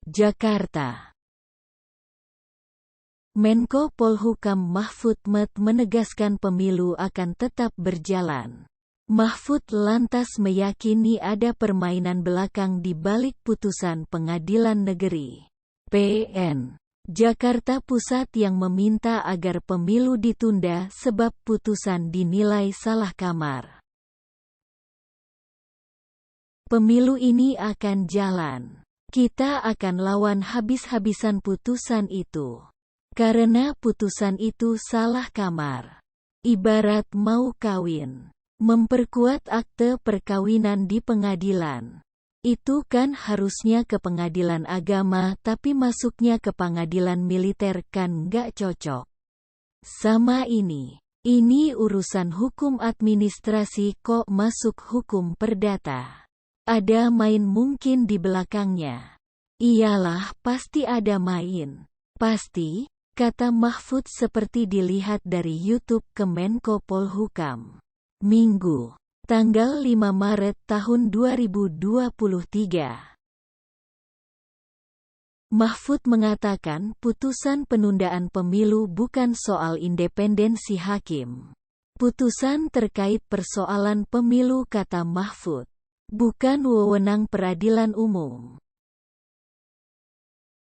Jakarta. Menko Polhukam Mahfud MT menegaskan pemilu akan tetap berjalan. Mahfud lantas meyakini ada permainan belakang di balik putusan Pengadilan Negeri PN Jakarta Pusat yang meminta agar pemilu ditunda sebab putusan dinilai salah kamar. Pemilu ini akan jalan. Kita akan lawan habis-habisan putusan itu. Karena putusan itu salah kamar. Ibarat mau kawin. Memperkuat akte perkawinan di pengadilan. Itu kan harusnya ke pengadilan agama tapi masuknya ke pengadilan militer kan nggak cocok. Sama ini. Ini urusan hukum administrasi kok masuk hukum perdata. Ada main mungkin di belakangnya. Iyalah pasti ada main. Pasti, kata Mahfud seperti dilihat dari YouTube Kemenko Polhukam. Minggu, tanggal 5 Maret tahun 2023. Mahfud mengatakan putusan penundaan pemilu bukan soal independensi hakim. Putusan terkait persoalan pemilu kata Mahfud. Bukan wewenang peradilan umum.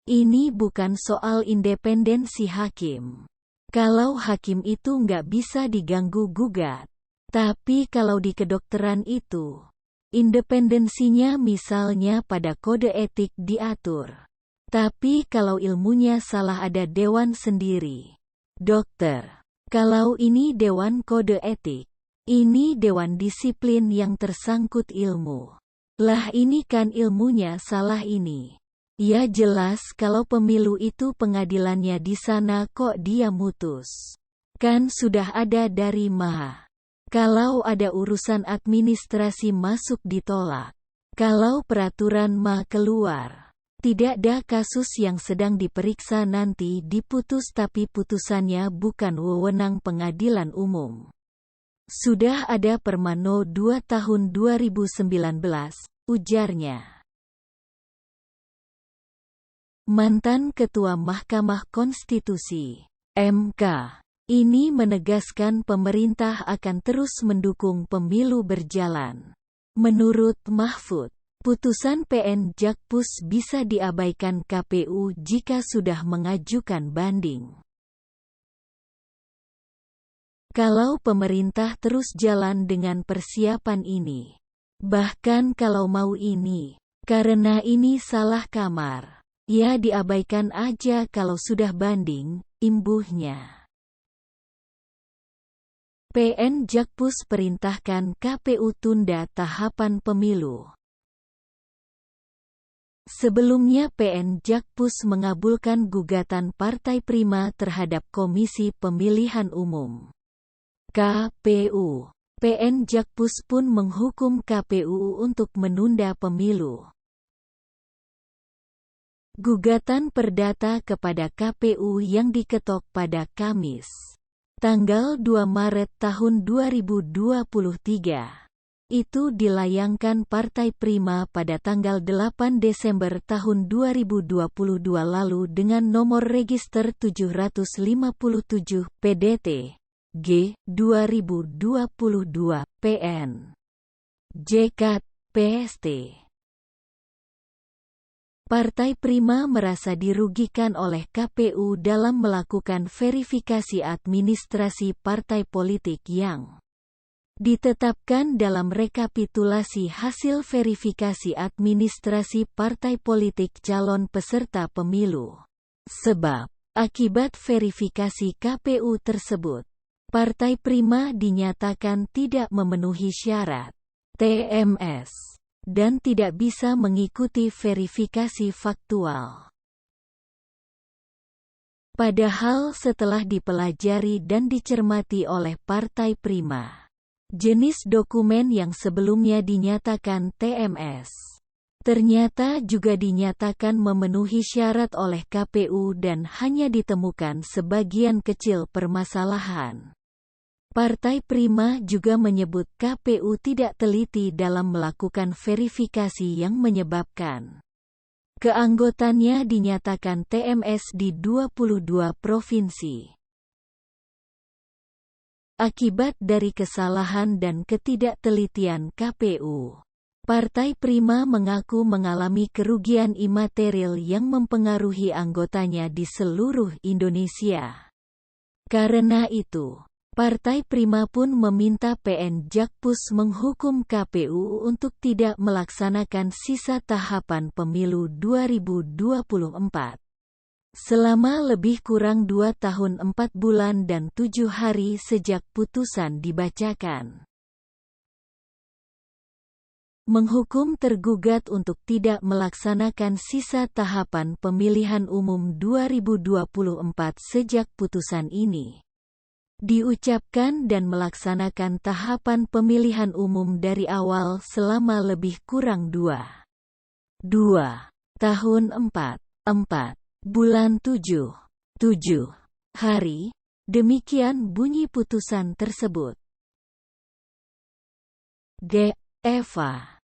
Ini bukan soal independensi hakim. Kalau hakim itu nggak bisa diganggu-gugat. Tapi kalau di kedokteran itu, independensinya misalnya pada kode etik diatur. Tapi kalau ilmunya salah ada dewan sendiri. Dokter, kalau ini dewan kode etik. Ini dewan disiplin yang tersangkut ilmu. Lah ini kan ilmunya salah ini. Ya jelas kalau pemilu itu pengadilannya di sana kok dia mutus. Kan sudah ada dari Maha. Kalau ada urusan administrasi masuk ditolak. Kalau peraturan Ma keluar. Tidak ada kasus yang sedang diperiksa nanti diputus tapi putusannya bukan wewenang pengadilan umum. Sudah ada Permano 2 tahun 2019, ujarnya. Mantan Ketua Mahkamah Konstitusi, MK, ini menegaskan pemerintah akan terus mendukung pemilu berjalan. Menurut Mahfud, putusan PN Jakpus bisa diabaikan KPU jika sudah mengajukan banding. Kalau pemerintah terus jalan dengan persiapan ini. Bahkan kalau mau ini. Karena ini salah kamar. Ya diabaikan aja kalau sudah banding, imbuhnya. PN Jakpus perintahkan KPU tunda tahapan pemilu. Sebelumnya PN Jakpus mengabulkan gugatan Partai Prima terhadap Komisi Pemilihan Umum. KPU. PN Jakpus pun menghukum KPU untuk menunda pemilu. Gugatan perdata kepada KPU yang diketok pada Kamis, tanggal 2 Maret tahun 2023. Itu dilayangkan Partai Prima pada tanggal 8 Desember tahun 2022 lalu dengan nomor register 757 PDT. G. 2022 PN. JK PST. Partai Prima merasa dirugikan oleh KPU dalam melakukan verifikasi administrasi partai politik yang ditetapkan dalam rekapitulasi hasil verifikasi administrasi partai politik calon peserta pemilu. Sebab, akibat verifikasi KPU tersebut, Partai Prima dinyatakan tidak memenuhi syarat TMS dan tidak bisa mengikuti verifikasi faktual. Padahal setelah dipelajari dan dicermati oleh Partai Prima, jenis dokumen yang sebelumnya dinyatakan TMS ternyata juga dinyatakan memenuhi syarat oleh KPU dan hanya ditemukan sebagian kecil permasalahan. Partai Prima juga menyebut KPU tidak teliti dalam melakukan verifikasi yang menyebabkan Keanggotaannya dinyatakan TMS di 22 provinsi. Akibat dari kesalahan dan ketidaktelitian KPU, Partai Prima mengaku mengalami kerugian imaterial yang mempengaruhi anggotanya di seluruh Indonesia. Karena itu, Partai Prima pun meminta PN Jakpus menghukum KPU untuk tidak melaksanakan sisa tahapan pemilu 2024. Selama lebih kurang 2 tahun 4 bulan dan 7 hari sejak putusan dibacakan. Menghukum tergugat untuk tidak melaksanakan sisa tahapan pemilihan umum 2024 sejak putusan ini diucapkan dan melaksanakan tahapan pemilihan umum dari awal selama lebih kurang 2 tahun 4 bulan 7 hari. Demikian bunyi putusan tersebut. G. Eva.